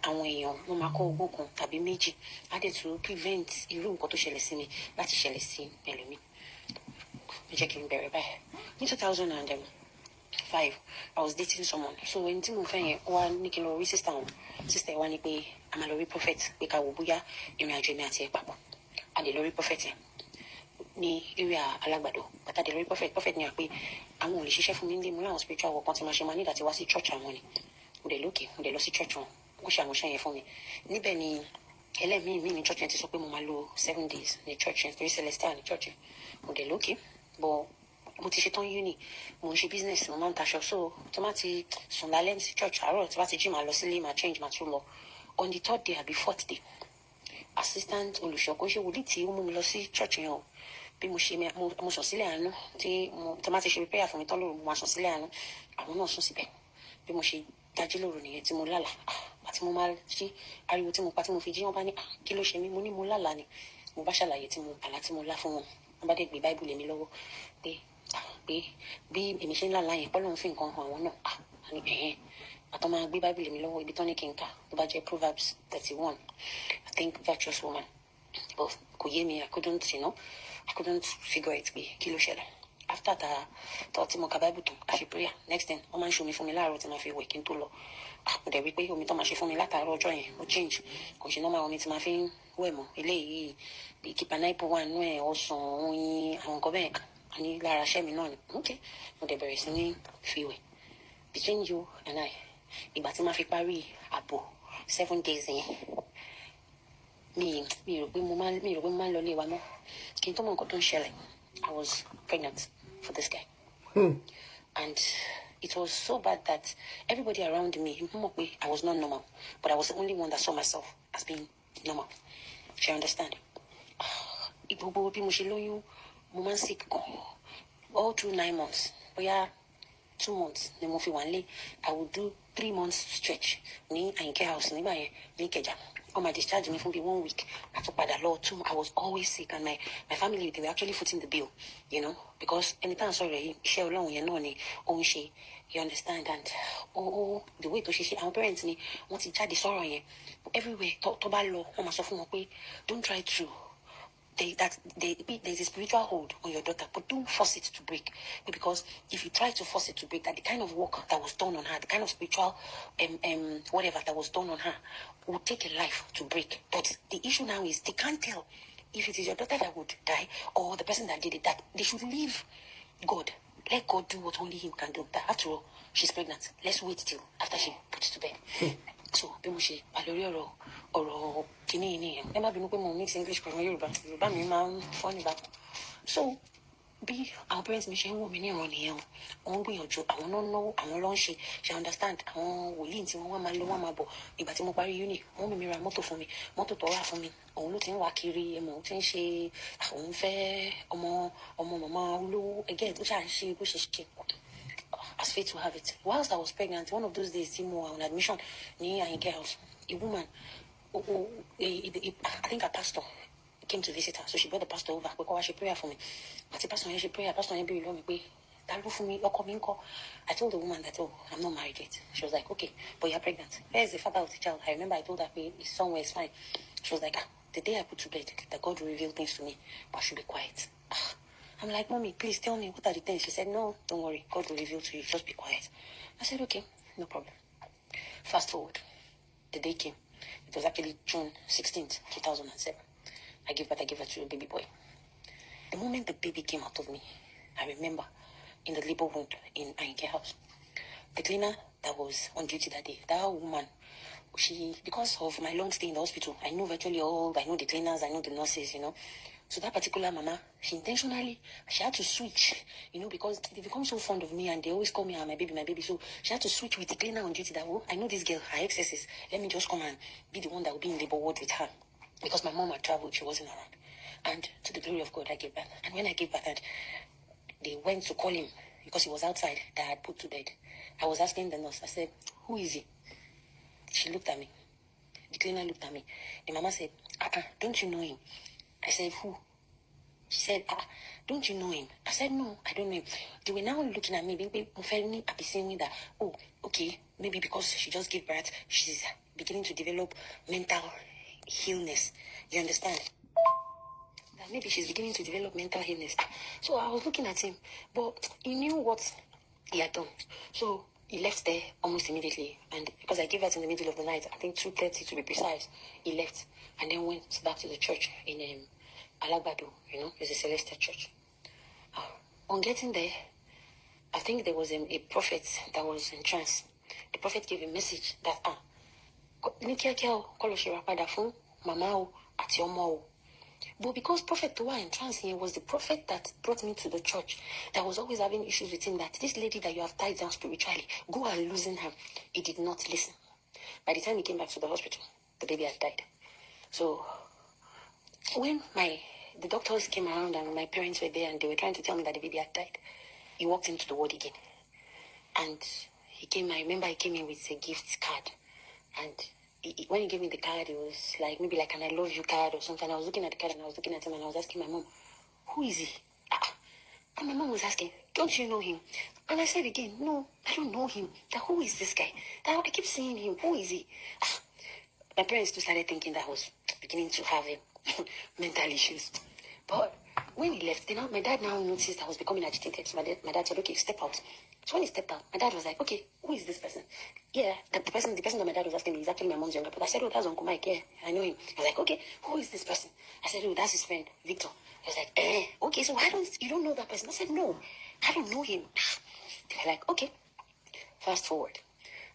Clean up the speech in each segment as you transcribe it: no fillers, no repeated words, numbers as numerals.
àwọn èèyàn wọ́n máa kọ́ ogún kan tàbí méjì á dẹ̀ tún prevent irú nǹkan tó ṣẹlẹ̀ sí mi láti ṣẹlẹ̀ sí ẹlòmíì. Jẹ́ kí n bẹ̀rẹ̀ báyìí. Ní 2005, I was dating someone. So ẹni tí mo fẹ́ yẹn wá ní kí n lọ rí sister wọn. Sister wá ní pé a máa lọ rí prophet pé ká wò bóyá ìrìn àjò mi àti ẹ̀ papọ̀. A lè lọ rí prophet yẹn ní area Alágbàdo. Bàtà dé lọ rí prophet ní à pé àwọn ò lè ṣiṣẹ́ fún mi nílé, mo láwọn spiritual work kan tí máa ṣe máa nígbà tí wá sí church àwọn ni. Mo dẹ̀ lókè, mo dẹ̀ lọ sí church wọn. Wọ́n ṣe àwọn iṣẹ́ yẹn fún mi. Níbẹ̀ ni ẹlẹ́mìí mi ní church yẹn ti sọ pé mo máa lo 7 days ní church yẹn, 3 celestial ní church yẹn. Mo dẹ̀ lókè, but mo ti ṣe tán uni, mo ń ṣe business, mo máa ń taṣọ, so tí wọ́n ti sùn lálẹ́ sí church àárọ̀ tí wọ́n ti jí máa lọ sílé, máa change, máa tún lọ. On the 3rd day àbí 4th day, assistant olùṣọ́ kò ṣe wòlíì tí ó mú mi lọ sí church yẹn o. Bí mo ṣe mo sùn sílẹ̀ àánú tí wọ́n ti ṣe prayer fún mi tán lóru, mo máa sùn sílẹ̀ àánú, àwọn náà sùn síbẹ̀. Bí mo ṣe dájú lóru nìyẹn tí mo lálà, àti mo máa jí ariwo tí mo pa tí mo fi jí, wọ́n bá ní kí ló ṣe mí, mo ní mo lálà ni. Mo bá ṣàlàyé àlá tí mo lá fún wọn. Wọ́n bá dé gbé Bible lé mi lọ́wọ́ pé bí èmi ṣe ń lálà yẹn Ọlọ́run fi nǹkan hàn àwọn náà. Ní ẹ̀hẹ́n àtọ́ máa gbé Bible lé mi lọ́wọ́ ibi tán ní kí n kà tó bá jẹ́ Proverbs 31, I think virtuous woman. But kò yé mi, I couldn't figure it pé kí ló ṣẹlẹ̀. After tí mo ka Bible tán, a ṣe prayer. Next thing, wọ́n máa ń ṣe omi fún mi láàárọ̀ tí máa fi wẹ̀ kí n tó lọ. Mo dẹ̀ rí pé omi tó máa ṣe fún mi látàárọ̀ ọjọ́ yẹn ó change. Kò ṣe normal omi tí máa fi ń wẹ̀ mọ́. Eléyìí bí Kipanipo wà nínú ẹ̀, ọsàn, oyin, àwọn nǹkan bẹ́ẹ̀ ní lára iṣẹ́ mi náà ni. Okay, mo dẹ̀ bẹ̀rẹ̀ sí ní fi wẹ̀. Between you and I, ìgbà tí máa fi parí àbọ̀ 7 days yẹn, mi rò pé mo máa ń lọ ilé wa mọ́. Kí n tó mọ nǹkan tó ń ṣẹlẹ̀, I was pregnant for this guy. And it was so bad that everybody around me, I was not normal, but I was the only one that saw myself as being normal. Do you understand? Gbogbo bí mo ṣe lóyún, mo máa ń sick gan. All through 9 months, bóyá 2 months ni mo fi wà nílé. I would do 3 months stretch ní Àyìnkẹ́ house nígbà yẹn ní Ìkẹjà. On my discharge me for 1 week. I was always sick, and my family, they were actually footing the bill, you know, because anytime sorry, share along you understand, and the way to she our parents ni once it sorrow everywhere to ba lo wọ́n máa sọ fún wọn pé don't try to there's a spiritual hold on your daughter, but don't force it to break, because if you try to force it to break, that the kind of work that was done on her, the kind of spiritual whatever that was done on her would take a life to break. But the issue now is they can't tell if it is your daughter that would die or the person that did it, that they should leave God. Let God do what only him can do. That after all, she's pregnant. Let's wait till after she puts to bed. So bí mo ṣe àlórí ọ̀rọ̀ kìíní ni ẹ má bínú pé mo mix English pẹ̀lú Yorùbá mi máa ń fọ́ nígbà. So bí àwọn parents mi ṣe ń wò mí ní ìran nìyẹn o, wọ́n ń gbìyànjú, àwọn náà náwó, àwọn ló ń ṣe understand, àwọn wòlíì tí wọ́n máa lọ wọ́n máa bọ̀. Ìgbà tí mo parí uni, wọ́n mímí ra mọ́tò fún mi, mọ́tò tó rà fún mi, òun ló ti ń wá kiri, òun ti ń ṣe, òun fẹ́ ọmọ màmá olówó ẹgẹ́ tó ṣáà ń ṣe bó ṣe ṣe. As fate will have it, whilst I was pregnant, one of those days, tí mo on admission ní Àyìnkẹ́ house, a woman, I think a pastor came to visit her, so she brought the pastor over. Because she prayer for me. But the pastor prayer, pastor be along me. I told the woman that, oh, I'm not married yet. She was like, okay, but you're pregnant. Where's the father of the child? I remember I told her, it's somewhere, it's fine. She was like, the day I put to bed, that God will reveal things to me, but I should be quiet. I'm like, Mommy, please tell me, what are the things? She said, no, don't worry, God will reveal to you, just be quiet. I said, okay, no problem. Fast forward, the day came. It was actually June 16th, 2007. I gave birth to a baby boy. The moment the baby came out of me, I remember in the labor ward in Àyìnkẹ́ house, the cleaner that was on duty that day, that woman, because of my long stay in the hospital, I know virtually I know the cleaners, I know the nurses, you know. So that particular mama, she had to switch, you know, because they become so fond of me and they always call me my baby. So she had to switch with the cleaner on duty that, oh, I know this girl, her excesses. Let me just come and be the one that will be in labor ward with her. Because my mom had traveled, she wasn't around. And to the glory of God, I gave birth. And when I gave birth, they went to call him because he was outside that I had put to bed. I was asking the nurse, I said, who is he? She looked at me. The cleaner looked at me. The mama said, don't you know him? I said, who? She said, don't you know him? I said, no, I don't know him. They were now looking at me, saying that, oh, okay, maybe because she just gave birth, she's beginning to develop mental illness. You understand? That maybe she's beginning to develop mental illness. So I was looking at him, but he knew what he had done. So he left there almost immediately. And because I gave birth in the middle of the night, I think 2:30 to be precise, he left and then went back to the church in ALAGBADO, it's a Celestial church. On getting there, I think there was a prophet that was in trance. The prophet gave a message that, but because Prophet Toa in trance here was the prophet that brought me to the church, that was always having issues with him, that this lady that you have tied down spiritually, go and loosen her. He did not listen. By the time he came back to the hospital, the baby had died. So when the doctors came around and my parents were there and they were trying to tell me that the baby had died, he walked into the ward again. And I remember he came in with a gift card. And when he gave me the card, it was maybe like an I love you card or something. I was looking at the card and I was looking at him and I was asking my mom, who is he? And my mom was asking, don't you know him? And I said again, no, I don't know him. Who is this guy? I keep seeing him. Who is he? My parents too started thinking that I was beginning to have mental issues. But when he left, my dad now noticed I was becoming agitated. So my dad said, okay, step out. So when he stepped out, my dad was like, okay, who is this person? Yeah, the person that my dad was asking me is actually my mom's younger brother. I said, oh, that's Uncle Mike. Yeah, I know him. I was like, okay, who is this person? I said, oh, that's his friend, Victor. I was like, okay, so you don't know that person? I said, no, I don't know him. They were like, okay. Fast forward.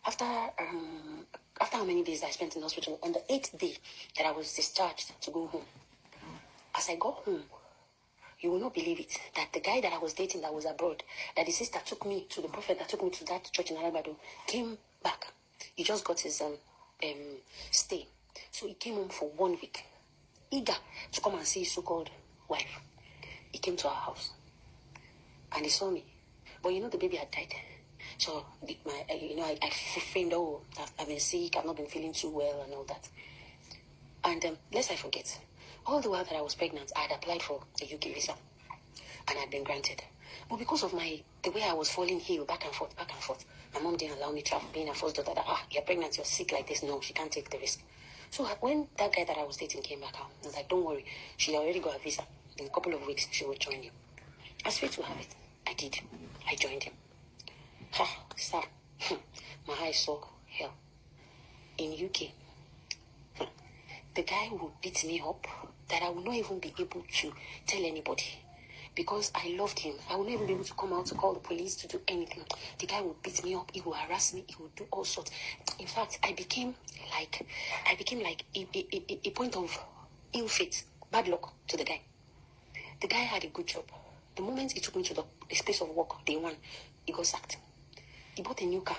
After how many days I spent in the hospital, on the 8th day that I was discharged to go home, as I got home, you will not believe it, that the guy that I was dating that was abroad, that the sister took me to, the prophet that took me to that church in ALAGBADO, came back. He just got his stay. So he came home for 1 week, eager to come and see his so-called wife. He came to our house and he saw me. But the baby had died. So, I framed, I've been sick, I've not been feeling too well and all that. And lest I forget, all the while that I was pregnant, I had applied for a UK visa and had been granted. But because of the way I was falling ill back and forth, my mom didn't allow me to have been a first daughter that, you're pregnant, you're sick like this. No, she can't take the risk. So when that guy that I was dating came back out, I was like, don't worry, she already got a visa. In a couple of weeks, she will join you. As fate will have it, I did. I joined him. Sir, my eyes saw hell. In UK, the guy would beat me up that I would not even be able to tell anybody because I loved him. I would not even be able to come out to call the police to do anything. The guy would beat me up. He would harass me. He would do all sorts. In fact, I became like a point of ill fate, bad luck to the guy. The guy had a good job. The moment he took me to the space of work, day one, he got sacked. He bought a new car.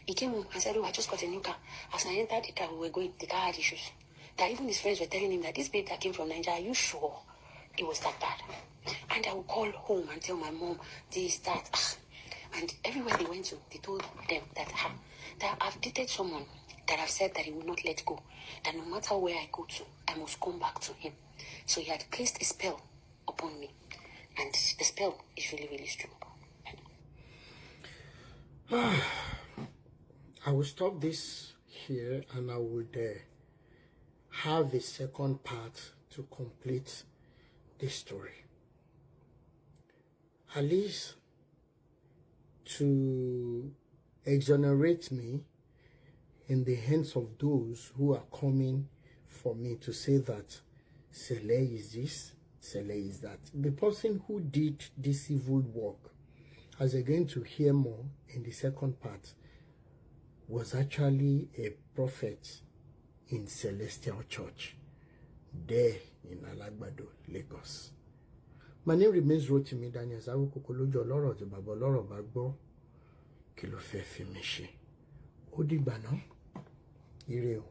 He came home and said, oh, I just got a new car. As I entered the car, the car had issues. That even his friends were telling him that this babe that came from Nigeria, are you sure it was that bad? And I would call home and tell my mom this, that. And everywhere they went to, they told them that I've dated someone that I've said that he will not let go. That no matter where I go to, I must come back to him. So he had placed a spell upon me. And the spell is really, really strong. I will stop this here and I would have a second part to complete this story. At least to exonerate me in the hands of those who are coming for me to say that Sele is this, Sele is that. The person who did this evil work, as you're going to hear more in the second part, was actually a prophet in Celestial Church, there in ALAGBADO, Lagos. My name remains Rotimi Daniel Zawukukolojo Oloro the Baba Oloro Bagbo Kilo Fe Fi Mi Se. Ó dìgbà náà. Ire o.